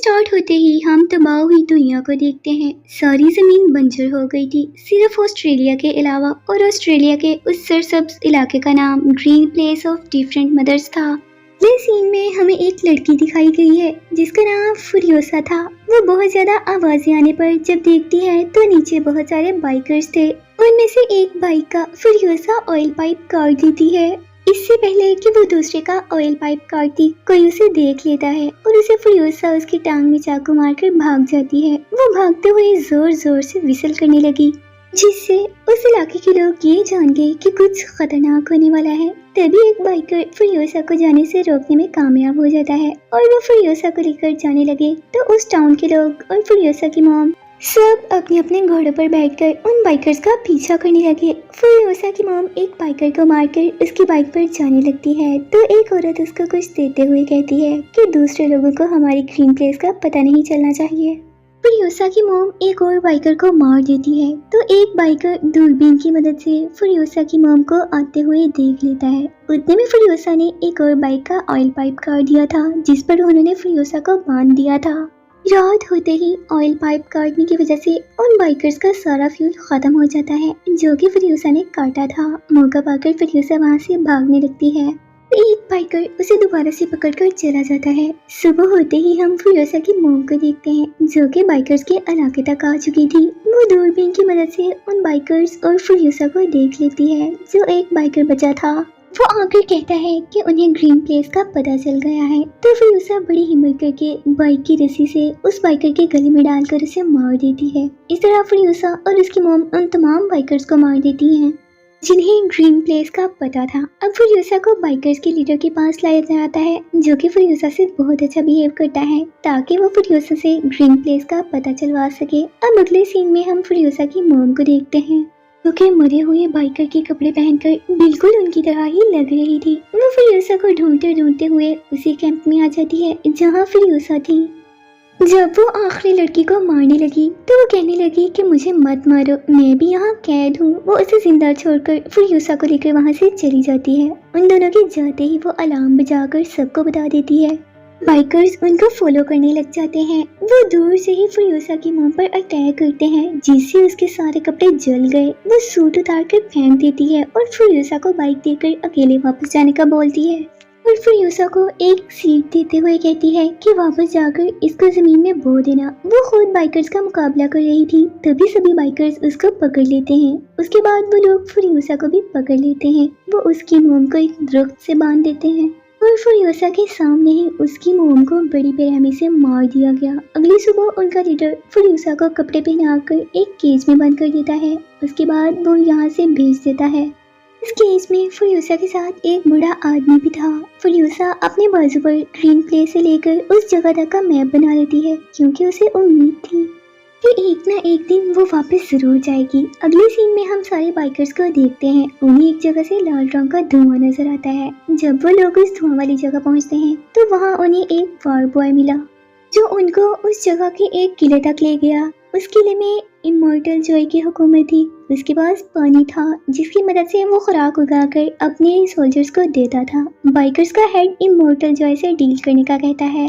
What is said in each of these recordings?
Start होते ही हम तबाह हुई दुनिया को देखते हैं। सारी जमीन बंजर हो गई थी, सिर्फ ऑस्ट्रेलिया के अलावा, और ऑस्ट्रेलिया के उस सरसब्ज इलाके का नाम green place of different mothers था। इस सीन में हमें एक लड़की दिखाई गई है जिसका नाम फुरियोसा था। वो बहुत ज्यादा आवाजें आने पर जब देखती है तो नीचे बहुत सारे बाइकर्स थे। उनमें से एक बाइक का फुरियोसा ऑयल पाइप काट देती है। इससे पहले कि वो दूसरे का ऑयल पाइप काटती, कोई उसे देख लेता है और उसे फुरियोसा उसकी टांग में चाकू मारकर भाग जाती है। वो भागते हुए जोर जोर से विसल करने लगी, जिससे उस इलाके के लोग ये जान गए कि कुछ खतरनाक होने वाला है। तभी एक बाइकर फुरियोसा को जाने से रोकने में कामयाब हो जाता है और वो फुरियोसा को लेकर जाने लगे तो उस टाउन के लोग और फुरियोसा की मॉम सब अपने अपने घोड़ों पर बैठकर उन बाइकर्स का पीछा करने लगे। फुरियोसा की मॉम एक बाइकर को मारकर उसकी बाइक पर जाने लगती है तो एक औरत उसको कुछ देते हुए कहती है कि दूसरे लोगों को हमारी ग्रीन प्लेस का पता नहीं चलना चाहिए। फुरियोसा की मॉम एक और बाइकर को मार देती है तो एक बाइकर दूरबीन की मदद से फुरियोसा की मॉम को आते हुए देख लेता है। उतने में फुरियोसा ने एक और बाइक का ऑयल पाइप काट दिया था जिस पर उन्होंने फुरियोसा को बांध दिया था। रात होते ही ऑयल पाइप काटने की वजह से उन बाइकर्स का सारा फ्यूल खत्म हो जाता है जो कि फुरियोसा ने काटा था। मौका पाकर फुरियोसा वहां से भागने लगती है। एक बाइकर उसे दोबारा से पकड़कर चला जाता है। सुबह होते ही हम फुरियोसा की मॉम को देखते हैं जो कि बाइकर्स के इलाके तक आ चुकी थी। वो दूरबीन की मदद से उन बाइकर्स और फुरियोसा को देख लेती है। जो एक बाइकर बचा था वो आकर कहता है कि उन्हें ग्रीन प्लेस का पता चल गया है। तो फुरियोसा बड़ी हिम्मत करके बाइक की रस्सी से उस बाइकर के गले में डालकर उसे मार देती है। इस तरह फुरियोसा और उसकी मॉम उन तमाम बाइकर्स को मार देती हैं जिन्हें ग्रीन प्लेस का पता था। अब फुरियोसा को बाइकर्स के लीडर के पास लाया जाता है जो कि फुरियोसा से बहुत अच्छा बिहेव करता है ताकि वो फुरियोसा से ग्रीन प्लेस का पता चलवा सके। अब अगले सीन में हम फुरियोसा की मॉम को देखते हैं जो कि मरे हुए बाइकर के कपड़े पहनकर बिल्कुल उनकी तरह ही लग रही थी। वो फुरियोसा को ढूंढते ढूंढते हुए उसी कैंप में आ जाती है जहाँ फुरियोसा थी। जब वो आखिरी लड़की को मारने लगी तो वो कहने लगी कि मुझे मत मारो, मैं भी यहाँ कैद हूँ। वो उसे जिंदा छोड़कर फुरियोसा को लेकर वहाँ से चली जाती है। उन दोनों के जाते ही वो अलार्म बजाकर सबको बता देती है। बाइकर्स उनको फॉलो करने लग जाते हैं। वो दूर से ही फुरियोसा की मॉम पर अटैक करते हैं जिससे उसके सारे कपड़े जल गए। वो सूट उतार कर फेंक देती है और फुरियोसा को बाइक देकर अकेले वापस जाने का बोलती है और फुरियोसा को एक सीट देते हुए कहती है कि वापस जाकर इसको जमीन में बो देना। वो खुद बाइकर्स का मुकाबला कर रही थी तभी सभी बाइकर्स उसको पकड़ लेते हैं। उसके बाद वो लोग फुरियोसा को भी पकड़ लेते हैं। वो उसकी मोम को एक दरख्त से बांध देते हैं और फुरियोसा के सामने ही उसकी मोम को बड़ी बेरहमी से मार दिया गया। अगली सुबह उनका लीडर फुरियोसा को कपड़े पहनाकर एक केज में बंद कर देता है। उसके बाद वो यहाँ से भेज देता है। इस केस में फुरियोसा के साथ एक बूढ़ा आदमी भी था। फुरियोसा अपने बाजू पर ग्रीन प्लेस से लेकर उस जगह तक का मैप बना लेती है क्योंकि उसे उम्मीद थी कि एक ना एक दिन वो वापस जरूर जाएगी। अगले सीन में हम सारे बाइकर्स को देखते हैं। उन्हें एक जगह से लाल रंग का धुआं नजर आता है। जब वो लोग उस धुआं वाली जगह पहुंचते हैं तो वहाँ उन्हें एक वार बॉय मिला जो उनको उस जगह के एक किले तक ले गया। उस किले में इमॉर्टल जॉय की हुकूमत थी। उसके पास पानी था जिसकी मदद से वो खुराक उगाकर अपने सोल्जर्स को देता था। बाइकर्स का हेड इमॉर्टल जॉय से डील करने का कहता है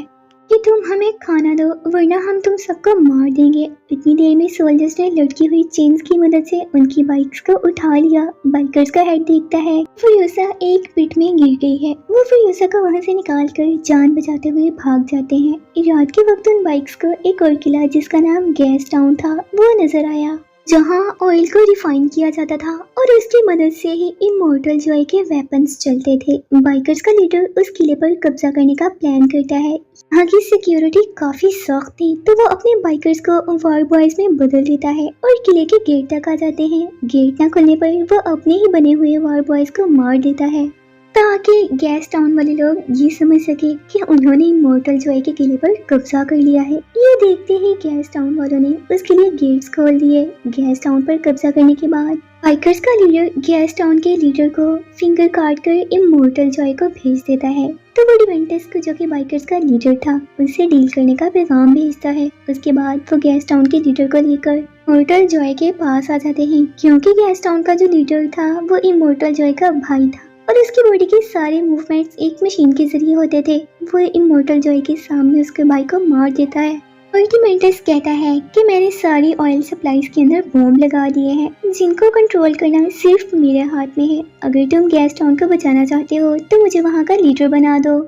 कि तुम हमें खाना दो वरना हम तुम सबको मार देंगे। इतनी देर में सोल्जर्स ने लटकी हुई चेन्स की मदद से उनकी बाइक्स को उठा लिया। बाइकर्स का हेड देखता है फुरियोसा एक पिट में गिर गई है। वो फुरियोसा को वहां से निकाल कर जान बचाते हुए भाग जाते हैं। रात के वक्त उन बाइक्स को एक और किला जिसका नाम गैस टाउन था वो नजर आया जहां ऑयल को रिफाइन किया जाता था और उसकी मदद से ही इमॉर्टल जॉय के वेपन्स चलते थे। बाइकर्स का लीडर उस किले पर कब्जा करने का प्लान करता है। यहाँ की सिक्योरिटी काफी सख्त थी तो वो अपने बाइकर्स को वार बॉयज में बदल देता है और किले के गेट तक आ जाते हैं। गेट न खुलने पर वो अपने ही बने हुए वार बॉयज को मार देता है ताकि गैस टाउन वाले लोग ये समझ सके कि उन्होंने इमॉर्टल जॉय के किले पर कब्जा कर लिया है। ये देखते ही गैस टाउन वालों ने उसके लिए गेट्स खोल दिए। गैस टाउन पर कब्जा करने के बाद बाइकर्स का लीडर गैस टाउन के लीडर को फिंगर काट कर इमॉर्टल जॉय को भेज देता है। तो वो डिवेंटस को जो कि बाइकर्स का लीडर था उससे डील करने का पैगाम भेजता है। उसके बाद वो गैस टाउन के लीडर को लेकर इमॉर्टल जॉय के पास आ जाते हैं क्योंकि गैस टाउन का जो लीडर था वो इमॉर्टल जॉय का भाई था। और उसकी बॉडी के सारे मूवमेंट्स एक मशीन के जरिए होते थे। वो इमॉर्टल जॉय के सामने उसके भाई को मार देता है और डिमेंटस कहता है कि मैंने सारी ऑयल सप्लाईज के अंदर बॉम्ब लगा दिए हैं जिनको कंट्रोल करना सिर्फ मेरे हाथ में है। अगर तुम गैस टाउन को बचाना चाहते हो तो मुझे वहाँ का लीडर बना दो।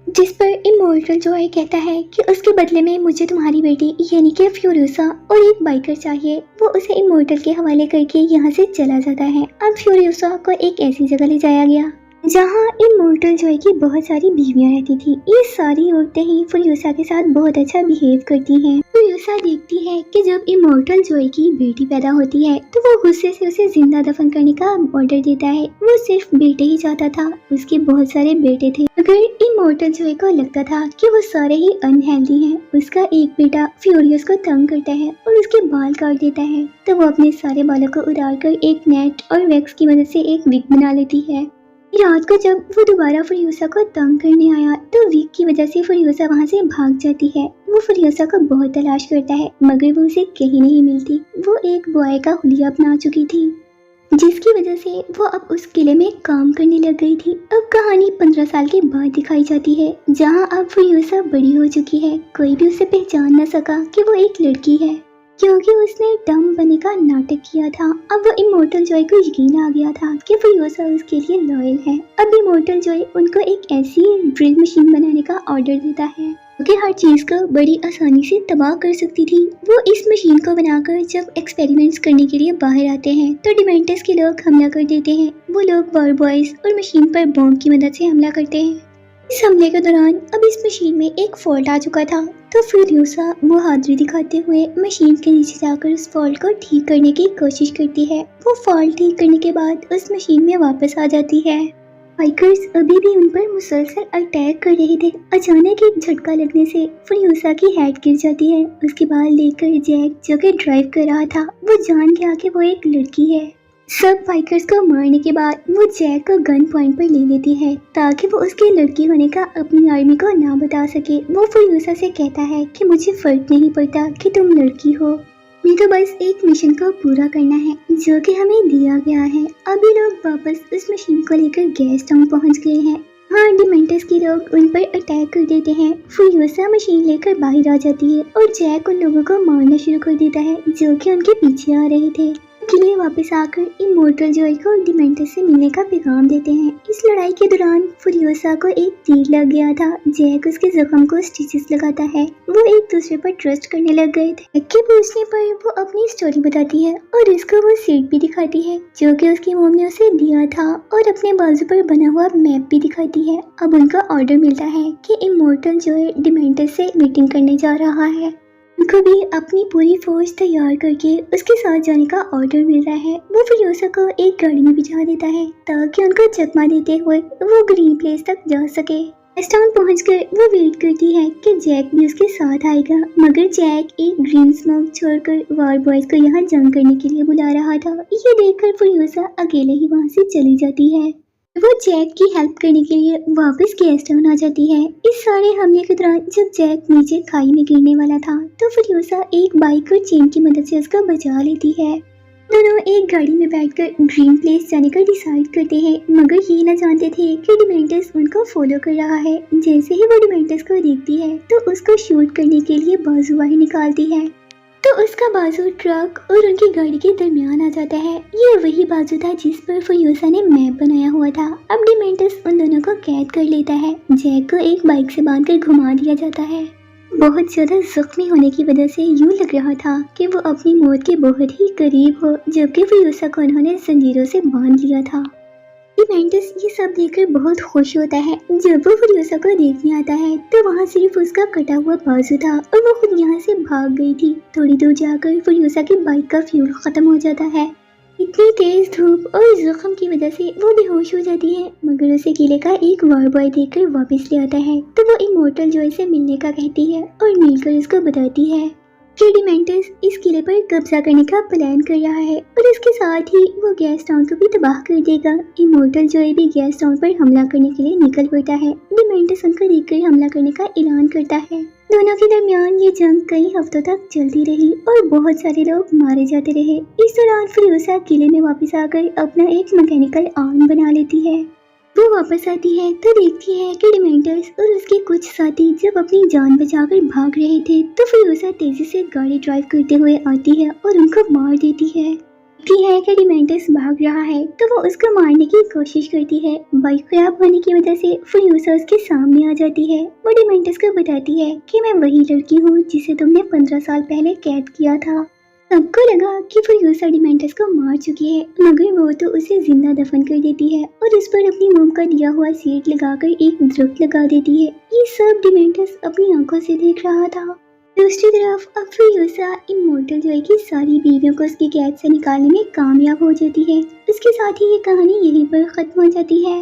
जिस पर इमॉर्टल जॉय कहता है कि उसके बदले में मुझे तुम्हारी बेटी यानी कि फ्यूरियोसा और एक बाइकर चाहिए। वो उसे इमॉर्टल के हवाले करके यहाँ से चला जाता है। अब फ्यूरियोसा को एक ऐसी जगह ले जाया गया जहाँ इमॉर्टल जॉय की बहुत सारी बीवियां रहती थी। ये सारी औरतें ही फ्यूरियोसा के साथ बहुत अच्छा बिहेव करती हैं। फ्यूरियोसा देखती है कि जब इमॉर्टल जॉय की बेटी पैदा होती है तो वो गुस्से से उसे जिंदा दफन करने का ऑर्डर देता है। वो सिर्फ बेटे ही चाहता था, उसके बहुत सारे बेटे थे। अगर इमॉर्टल जॉय को लगता था कि वो सारे ही अनहेल्दी हैं, उसका एक बेटा फ्यूरियस को तंग करता है और उसके बाल काट देता है, तो वो अपने सारे बालों को उड़ाकर एक नेट और वैक्स की मदद से एक विग बना लेती है। रात को जब वो दोबारा फ्यूरियोसा को तंग करने आया तो विग की वजह से फ्यूरियोसा वहाँ से भाग जाती है। वो फ्यूरियोसा को बहुत तलाश करता है मगर वो उसे कहीं नहीं मिलती। वो एक बॉय का हुलिया अपना चुकी थी जिसकी वजह से वो अब उस किले में काम करने लग गई थी। अब कहानी 15 साल के बाद दिखाई जाती है जहाँ अब फ्यूरियोसा बड़ी हो चुकी है। कोई भी उसे पहचान न सका कि वो एक लड़की है क्योंकि उसने डम बनने का नाटक किया था। अब वो इमॉर्टल जॉय को यकीन आ गया था कि फ्यूरियोसा उसके लिए लॉयल है। अब इमॉर्टल जॉय उनको एक ऐसी ड्रिल मशीन बनाने का ऑर्डर देता है कि हर चीज को बड़ी आसानी से तबाह कर सकती थी। वो इस मशीन को बनाकर जब एक्सपेरिमेंट्स करने के लिए बाहर आते हैं तो डिमेंटस के लोग हमला कर देते हैं। वो लोग वॉर बॉयज और मशीन पर बॉम्ब की मदद से हमला करते हैं। इस हमले के दौरान अब इस मशीन में एक फॉल्ट आ चुका था तो फ्यूरियोसा बहादुरी दिखाते हुए मशीन के नीचे जाकर उस फॉल्ट को ठीक करने की कोशिश करती है। वो फॉल्ट ठीक करने के बाद उस मशीन में वापस आ जाती है। बाइकर्स अभी भी उन पर मुसलसल अटैक कर रहे थे। अचानक एक झटका लगने से फ्यूरियोसा की हेड गिर जाती है। उसके बाद लेकर जैक जो कि ड्राइव कर रहा था वो जान गया कि वो एक लड़की है। सब बाइकर्स को मारने के बाद वो जैक को गन पॉइंट पर ले लेती है ताकि वो उसके लड़की होने का अपनी आर्मी को ना बता सके। वो फ्यूरियोसा से कहता है कि मुझे फर्क नहीं पड़ता कि तुम लड़की हो, मैं तो बस एक मिशन को पूरा करना है जो कि हमें दिया गया है। अभी लोग वापस उस मशीन को लेकर गैस टाउन पहुंच गए हैं। हाँ, डिमेंटस के लोग उन पर अटैक कर देते हैं। फ्यूरियोसा मशीन लेकर बाहर आ जाती है और जैक उन लोगों को मारना शुरू कर देता है जो कि उनके पीछे आ रहे थे। किले वापस आकर इमॉर्टल जॉय को डिमेंटस से मिलने का पैगाम देते हैं। इस लड़ाई के दौरान फ्यूरियोसा को एक तीर लग गया था। जैक उसके जख्म को स्टिचेस लगाता है। वो एक दूसरे पर ट्रस्ट करने लग गए थे। जैक के पूछने पर वो अपनी स्टोरी बताती है और इसको वो सीट भी दिखाती है जो कि उसकी मॉम ने उसे दिया था और अपने बाजू पर बना हुआ मैप भी दिखाती है। अब उनका ऑर्डर मिलता है कि इमॉर्टल जॉय डिमेंटस से मीटिंग करने जा रहा है। उनको भी अपनी पूरी फौज तैयार करके उसके साथ जाने का ऑर्डर मिल रहा है। वो फ्यूरियोसा को एक गाड़ी में बिठा देता है ताकि उनको चकमा देते हुए वो ग्रीन प्लेस तक जा सके। गैस टाउन पहुंचकर वो वेट करती है कि जैक भी उसके साथ आएगा मगर जैक एक ग्रीन स्मोक छोड़कर वॉर बॉयज को यहाँ जंग करने के लिए बुला रहा था। ये देखकर फ्यूरियोसा अकेले ही वहाँ से चली जाती है। वो जैक की हेल्प करने के लिए वापस गैस टाउन आ जाती है। इस सारे हमले के दौरान जब जैक नीचे खाई में गिरने वाला था तो फ्यूरियोसा एक बाइक और चेन की मदद से उसको बचा लेती है। दोनों एक गाड़ी में बैठकर ग्रीन प्लेस जाने का डिसाइड करते हैं मगर ये न जानते थे कि डिमेंटस उनको फॉलो कर रहा है। जैसे ही वो डिमेंटस को देखती है तो उसको शूट करने के लिए बाजू बाहर निकालती है तो उसका बाजू ट्रक और उनकी गाड़ी के दरमियान आ जाता है। ये वही बाजू था जिस पर फ्यूरियोसा ने मैप बनाया हुआ था। अब डिमेंटस उन दोनों को कैद कर लेता है। जैक को एक बाइक से बांधकर घुमा दिया जाता है। बहुत ज्यादा जख्मी होने की वजह से यूं लग रहा था कि वो अपनी मौत के बहुत ही करीब हो जबकि फ्यूरियोसा को उन्होंने जंजीरों से बांध लिया था। डिमेंटस ये सब देखकर बहुत खुश होता है। जब वो फ्यूरियोसा को देखने आता है तो वहाँ सिर्फ उसका कटा हुआ बाजू था और वो खुद यहाँ से भाग गई थी। थोड़ी दूर जाकर फ्यूरियोसा की बाइक का फ्यूल खत्म हो जाता है। इतनी तेज धूप और जख्म की वजह से वो बेहोश हो जाती है मगर उसे किले का एक वॉर बॉय देखकर वापस ले आता है तो वो इमॉर्टल जॉय से मिलने का कहती है और मिलकर उसको बताती है कि डिमेंटस इस किले पर कब्जा करने का प्लान कर रहा है और इसके साथ ही वो गैस टाउन को भी तबाह कर देगा। इमॉर्टल जॉय भी गैस टाउन पर हमला करने के लिए निकल पड़ता है। डिमेंटस उनको देखकर हमला करने का ऐलान करता है। दोनों के दरमियान ये जंग कई हफ्तों तक चलती रही और बहुत सारे लोग मारे जाते रहे। इस दौरान फ्यूरियोसा किले में वापस आकर अपना एक मैकेनिकल आर्म बना लेती है। वो वापस आती है तो देखती है कि डिमेंटर्स और उसके कुछ साथी जब अपनी जान बचाकर भाग रहे थे तो फिरोजा तेजी से गाड़ी ड्राइव करते हुए आती है और उनको मार देती है। देखती है कि डिमेंटर्स भाग रहा है तो वो उसको मारने की कोशिश करती है। बाइक खराब होने की वजह से फिरोजा उसके सामने आ जाती है। वो डिमेंटर्स को बताती है कि मैं वही लड़की हूँ जिसे तुमने 15 साल पहले कैद किया था। सबको लगा कि फिरोजा डिमेंटर्स को मार चुकी है, मगर वो तो उसे जिंदा दफन कर देती है और उस पर अपनी मोम का दिया हुआ सीट लगाकर एक दरख्त लगा देती है। ये सब डिमेंटर्स अपनी आंखों से देख रहा था। दूसरी तरफ अब फिरोजा इमोर्टल जॉय की सारी बीवियों को उसकी कैद से निकालने में कामयाब हो जाती है। उसके साथ ही ये कहानी यहीं पर खत्म हो जाती है।